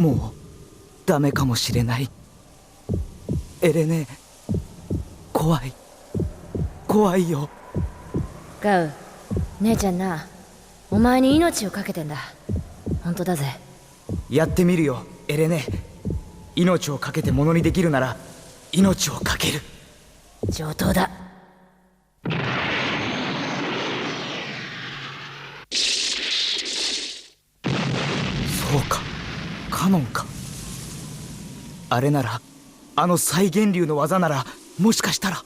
もうダメかもしれない。エレネ、怖い怖いよ。ガウ、姉ちゃんな、お前に命をかけてんだ。本当だぜ。やってみるよエレネ。命をかけてものにできるなら命をかける。上等だ。そうか、カノンか。あれなら、あの再現流の技なら、もしかしたら。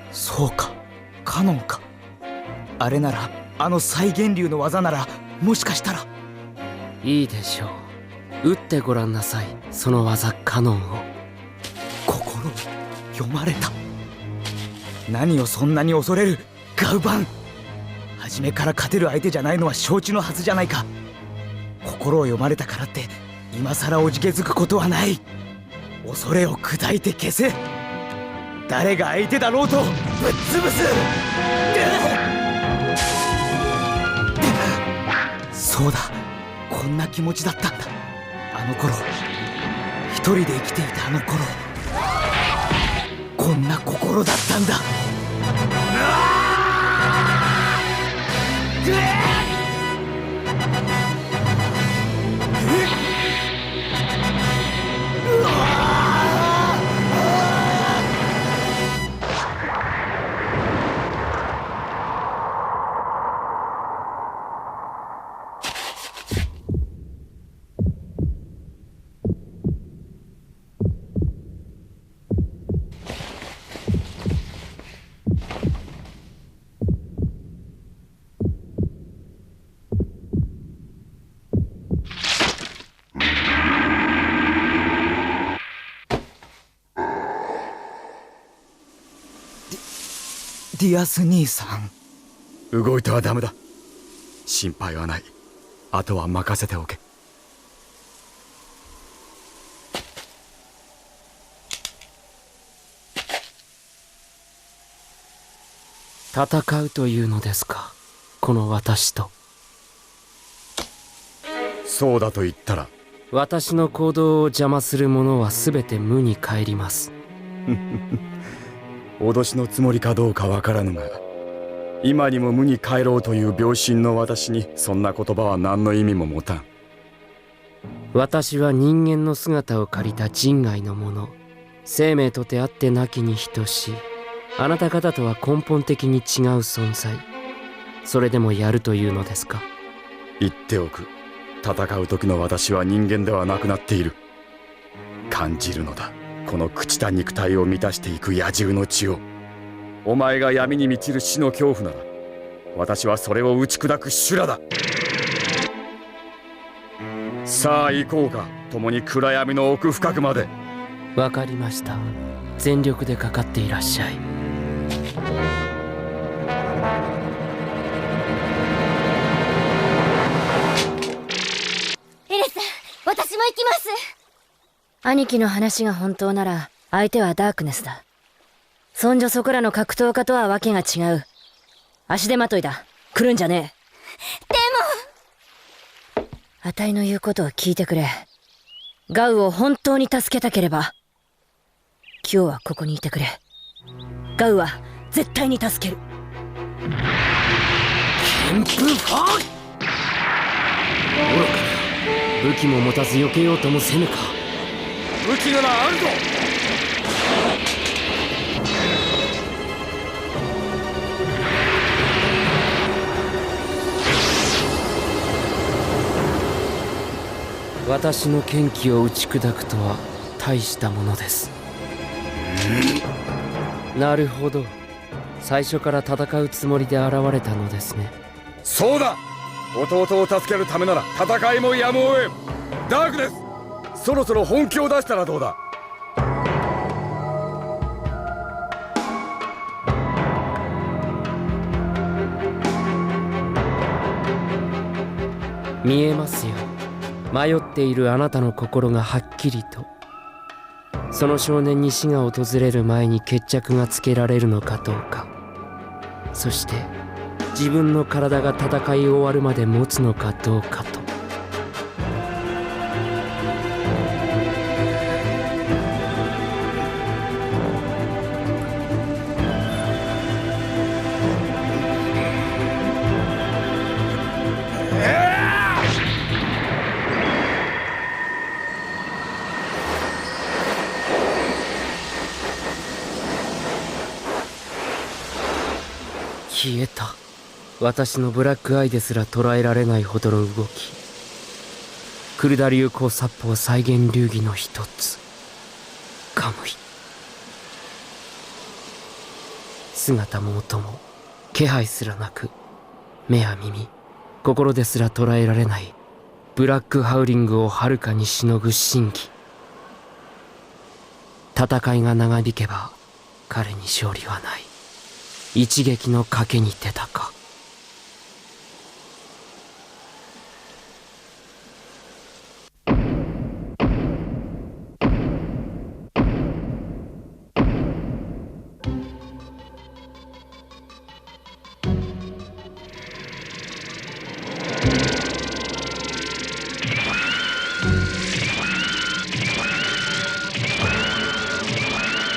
そうか、カノンか。あれなら、あの再現流の技なら、もしかしたら。いいでしょう。打ってごらんなさい、その技カノンを。心読まれた。何をそんなに恐れるガウバン。初めから勝てる相手じゃないのは承知のはずじゃないか。心を読まれたからって今さらおじけづくことはない。恐れを砕いて消せ。誰が相手だろうとぶっ潰す。そうだ、こんな気持ちだったんだ。あの頃、一人で生きていたあの頃、こんな心だったんだ。ディアス兄さん。動いてはダメだ。心配はない。あとは任せておけ。戦うというのですか、この私と。そうだと言ったら、私の行動を邪魔する者は全て無に帰ります。脅しのつもりかどうかわからぬが、今にも無に帰ろうという病心の私にそんな言葉は何の意味も持たん。私は人間の姿を借りた人外のもの、生命とてあってなきに等しい。あなた方とは根本的に違う存在。それでもやるというのですか。言っておく。戦う時の私は人間ではなくなっている。感じるのだ、この朽ちた肉体を満たしていく野獣の血を。お前が闇に満ちる死の恐怖なら、私はそれを打ち砕く修羅だ。さあ行こうか、共に暗闇の奥深くまで。わかりました。全力でかかっていらっしゃい。エレス、私も行きます。兄貴の話が本当なら相手はダークネスだ。そんじょそこらの格闘家とはわけが違う。足手まといだ。来るんじゃねえ。でもあたいの言うことを聞いてくれ。ガウを本当に助けたければ今日はここにいてくれ。ガウは絶対に助ける。旋風ファー。愚か武器も持たず避けようともせぬか。武器ならあるぞ。私の剣気を打ち砕くとは大したものです。なるほど、最初から戦うつもりで現れたのですね。そうだ、弟を助けるためなら戦いもやむを得ん。ダークです。そろそろ本気を出したらどうだ。見えますよ、迷っているあなたの心がはっきりと。その少年に死が訪れる前に決着がつけられるのかどうか、そして自分の体が戦い終わるまで持つのかどうかと。消えた。私のブラックアイですら捉えられないほどの動き。クルダ流行殺法再現流儀の一つ、カムイ。姿も音も気配すらなく、目や耳心ですら捉えられないブラックハウリングをはるかにしのぐ神技。戦いが長引けば彼に勝利はない。一撃の賭けに出たか。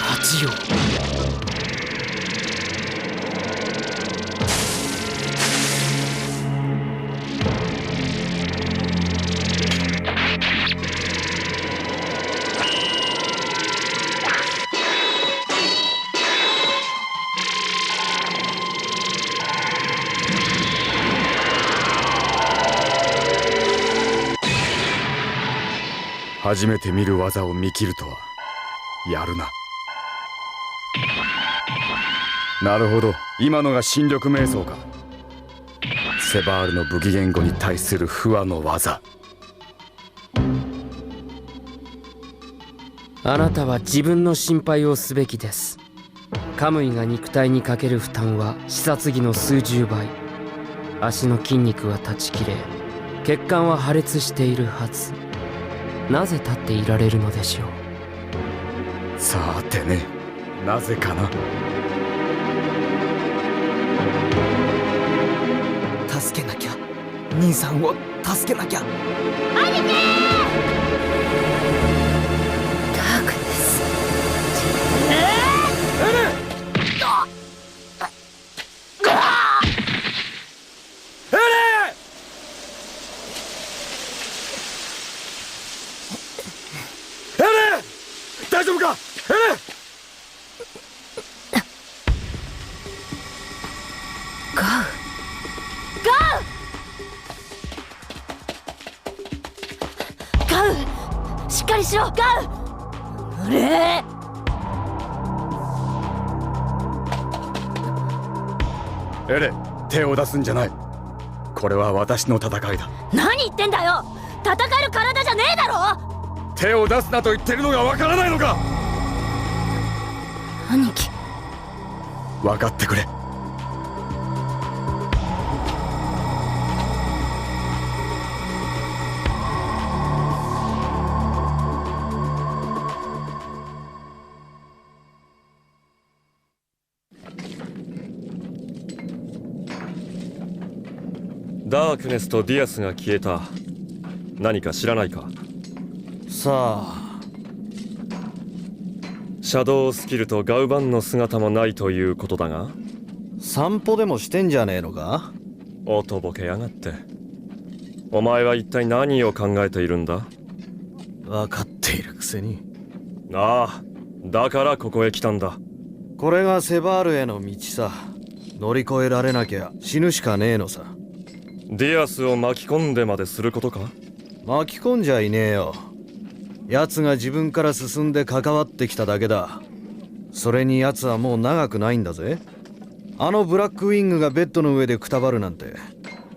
八葉。初めて見る技を見切るとはやるな。なるほど、今のが新緑瞑想か。セバールの武器言語に対する不和の技。あなたは自分の心配をすべきです。カムイが肉体にかける負担は視察着の数十倍。足の筋肉は断ち切れ、血管は破裂しているはず。なぜ立っていられるのでしょう。さてね、なぜかな。助けなきゃ、兄さんを助けなきゃ。兄貴！ダークネス。大丈夫か、エレン。ガウ！しっかりしろ、ガウ！あれ？エレン、手を出すんじゃない。これは私の戦いだ。何言ってんだよ！戦える体じゃねえだろ！手を出すなと言ってるのがわからないのか。兄貴、分かってくれ。ダークネスとディアスが消えた。何か知らないか？さあ、シャドウスキルとガウバンの姿もないということだが。散歩でもしてんじゃねえのか？おとぼけやがって。お前は一体何を考えているんだ？分かっているくせに。ああ、だからここへ来たんだ。これがセバールへの道さ。乗り越えられなきゃ死ぬしかねえのさ。ディアスを巻き込んでまですることか？巻き込んじゃいねえよ。奴が自分から進んで関わってきただけだ。それに奴はもう長くないんだぜ。あのブラックウィングがベッドの上でくたばるなんて、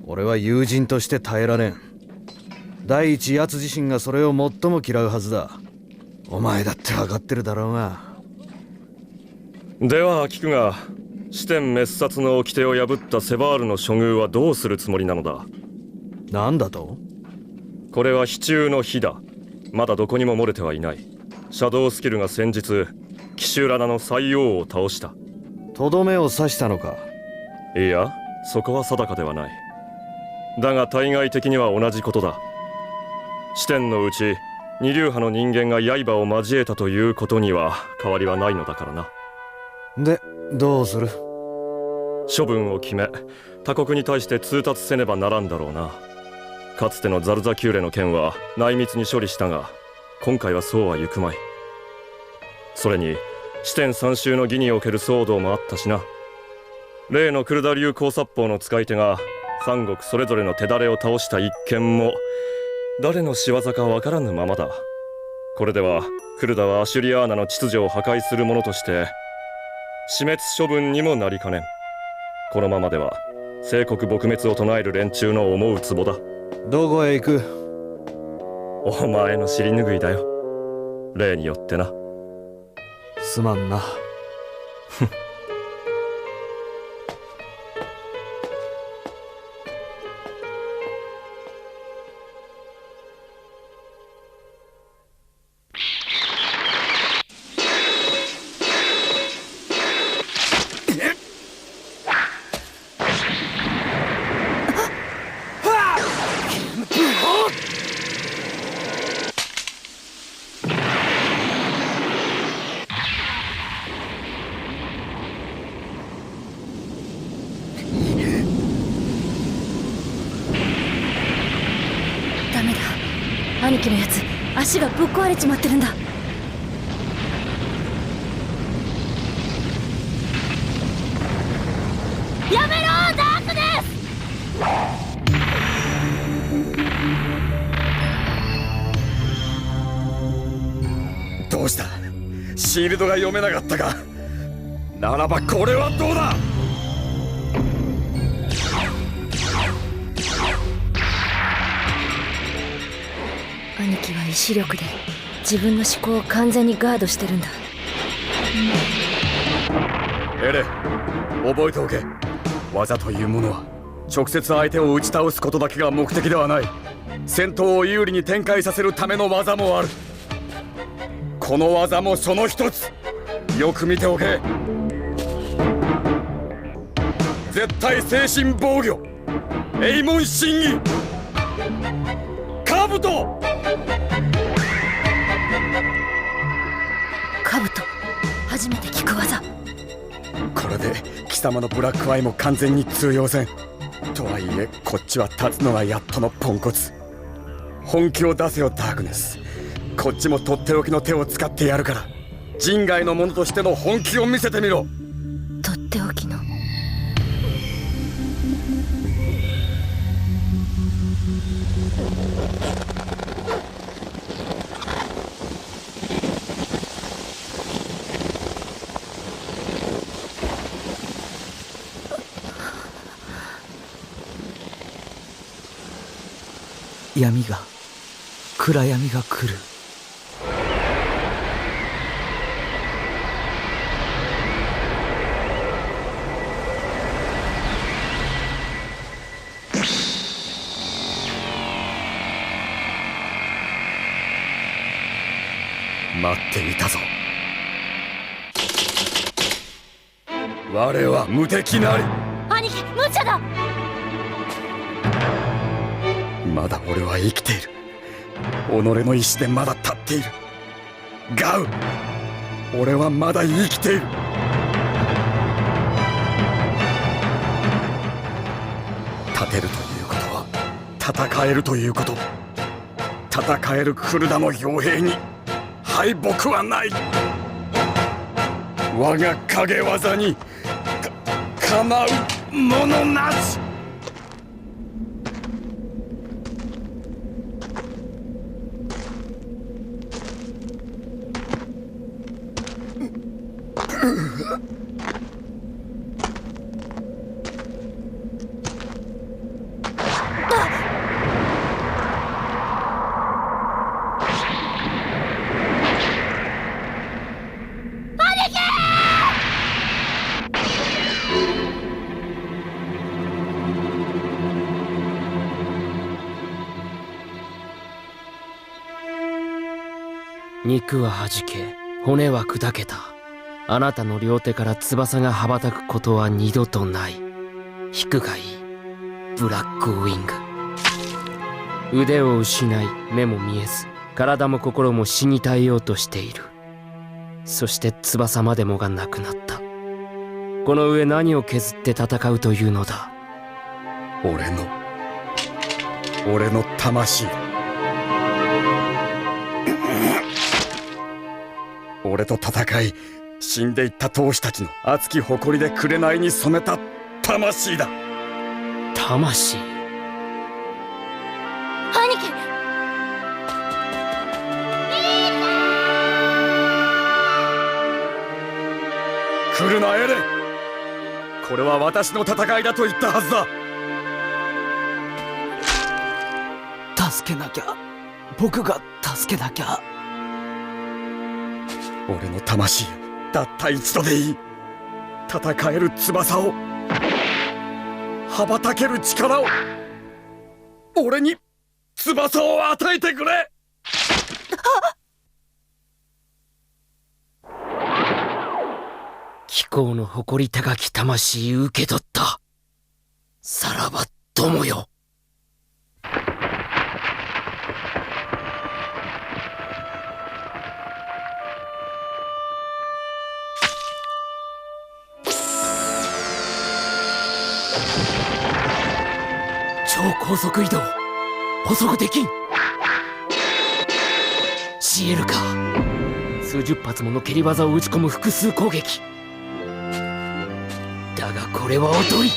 俺は友人として耐えられん。第一、奴自身がそれを最も嫌うはずだ。お前だって分かってるだろうが。では聞くが、四天滅殺の掟を破ったセバールの処遇はどうするつもりなのだ？なんだと？これは非中の非だ。まだどこにも漏れてはいない。シャドウスキルが先日キシュラナの最王を倒した。とどめを刺したのか？いや、そこは定かではない。だが対外的には同じことだ。四天のうち二流派の人間が刃を交えたということには変わりはないのだからな。で、どうする？処分を決め、他国に対して通達せねばならんだろうな。かつてのザルザキューレの件は内密に処理したが、今回はそうはいくまい。それに四天三州の義における騒動もあったしな。例のクルダ流高殺法の使い手が三国それぞれの手だれを倒した一件も誰の仕業かわからぬままだ。これではクルダはアシュリアーナの秩序を破壊する者として死滅処分にもなりかねん。このままでは聖国撲滅を唱える連中の思うツボだ。どこへ行く？お前の尻拭いだよ。例によってな。すまんな。ダメだ。兄貴のやつ、足がぶっ壊れちまってるんだ。やめろダークネス！どうした？シールドが読めなかったか？ならばこれはどうだ？兄貴は意志力で自分の思考を完全にガードしてるんだ。エレ、覚えておけ。技というものは直接相手を打ち倒すことだけが目的ではない。戦闘を有利に展開させるための技もある。この技もその一つ。よく見ておけ。絶対精神防御、エイモン神技、カブト。カブト、初めて聞く技。これで貴様のブラックアイも完全に通用せん。とはいえこっちは立つのがやっとのポンコツ。本気を出せよダークネス。こっちもとっておきの手を使ってやるから、人外の者としての本気を見せてみろ。とっておきの。闇が、暗闇が来る。待っていたぞ。我は無敵なり。兄貴、無茶だ。まだ俺は生きている。己の意志でまだ立っている。ガウ、俺はまだ生きている。立てるということは戦えるということ。戦えるクルダの傭兵に敗北はない。我が影技にかなうものなし。肉ははじけ、骨は砕けた。あなたの両手から翼が羽ばたくことは二度とない。引くがいい、ブラックウィング。腕を失い、目も見えず、体も心も死に絶えようとしている。そして翼までもがなくなった。この上何を削って戦うというのだ。俺の魂だ。俺と戦い、死んでいった闘士たちの熱き誇りで紅に染めた魂だ。魂？兄貴！来るなエレン。これは私の戦いだと言ったはずだ。助けなきゃ。僕が助けなきゃ。俺の魂をたった一度でいい。戦える翼を、羽ばたける力を、俺に翼を与えてくれ。貴公の誇り高き魂受け取った。さらば友よ。超高速移動、捕捉できん。シエルか。数十発もの蹴り技を打ち込む複数攻撃。だがこれは劣り。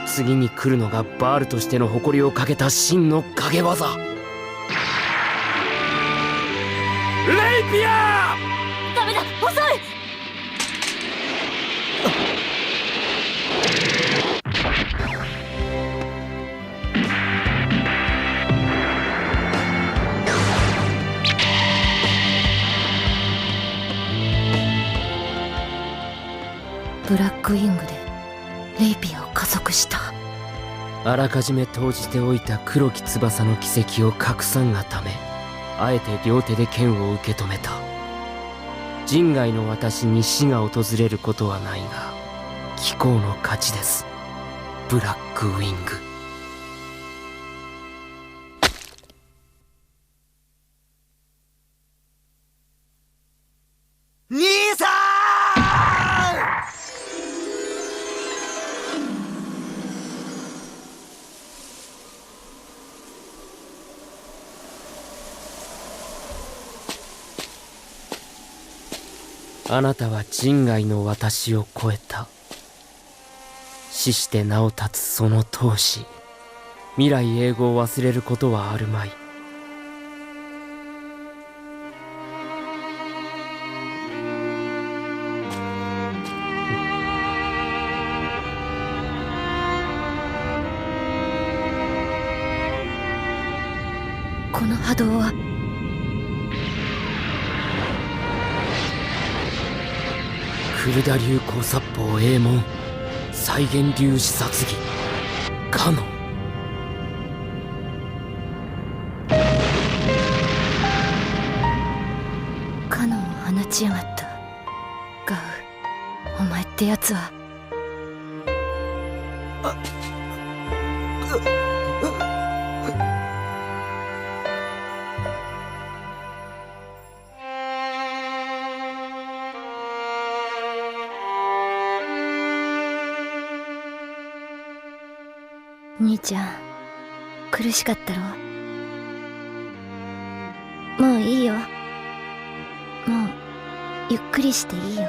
次に来るのがバールとしての誇りをかけた真の影技。レイピアー！ダメだ、遅い！ブラックウィングでレイピアを加速した。あらかじめ投じておいた黒き翼の軌跡を隠さんがため、あえて両手で剣を受け止めた。人外の私に死が訪れることはないが、貴公の勝ちです。ブラックウィング。兄さん！あなたは人外の私を超えた。死して名を立つその闘志、未来永劫忘れることはあるまい。この波動はクルダ流高殺法永門再現粒子殺技カノン。カノンを放ちやがった。ガウ、お前ってやつは。ちゃん苦しかったろ。もういいよ。もうゆっくりしていいよ。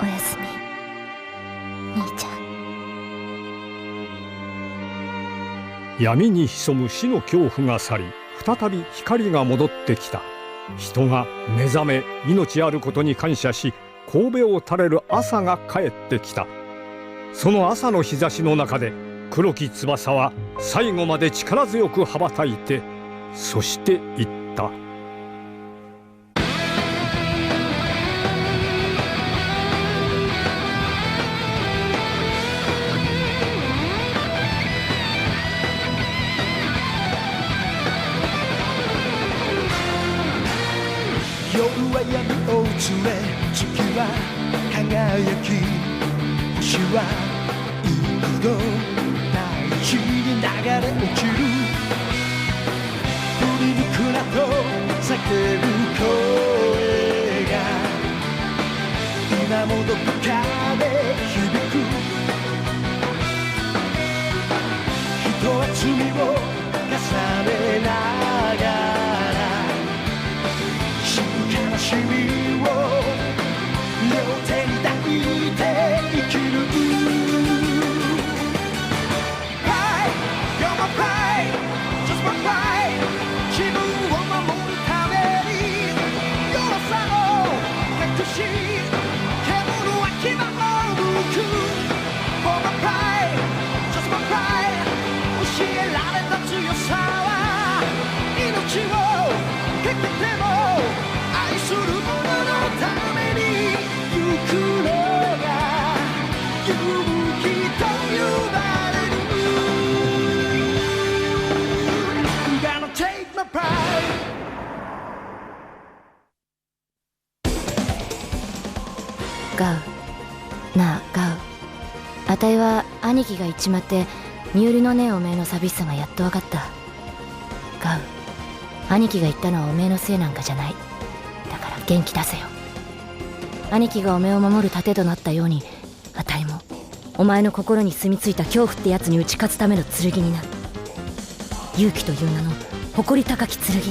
おやすみ兄ちゃん。闇に潜む死の恐怖が去り、再び光が戻ってきた。人が目覚め命あることに感謝し、頭を垂れる朝が帰ってきた。その朝の日差しの中で黒き翼は最後まで力強く羽ばたいて、そして言った。夜は闇を連れ、月は輝き、星は幾度大地に流れ落ちる。振り向くなと叫ぶ声が今もどこかで響く。人は罪を重ねながら悲しみを両手に抱いて生きる。 Pride, you're my pride, just my pride。 自分を守るために弱さを隠し、獣は牙をむく。 For my pride, just my pride。 教えられた強さは命をかけても愛する者のために行くのが勇気と呼ばれる。 I'm gonna take my pride。 ガウ、なあガウ、あたいは兄貴が言っちまって身売りのねえおめえの寂しさがやっと分かった。ガウ、兄貴が言ったのはおめえのせいなんかじゃない。だから元気出せよ。兄貴がおめえを守る盾となったように、あたいもお前の心に住み着いた恐怖ってやつに打ち勝つための剣になる。勇気という名の誇り高き剣に。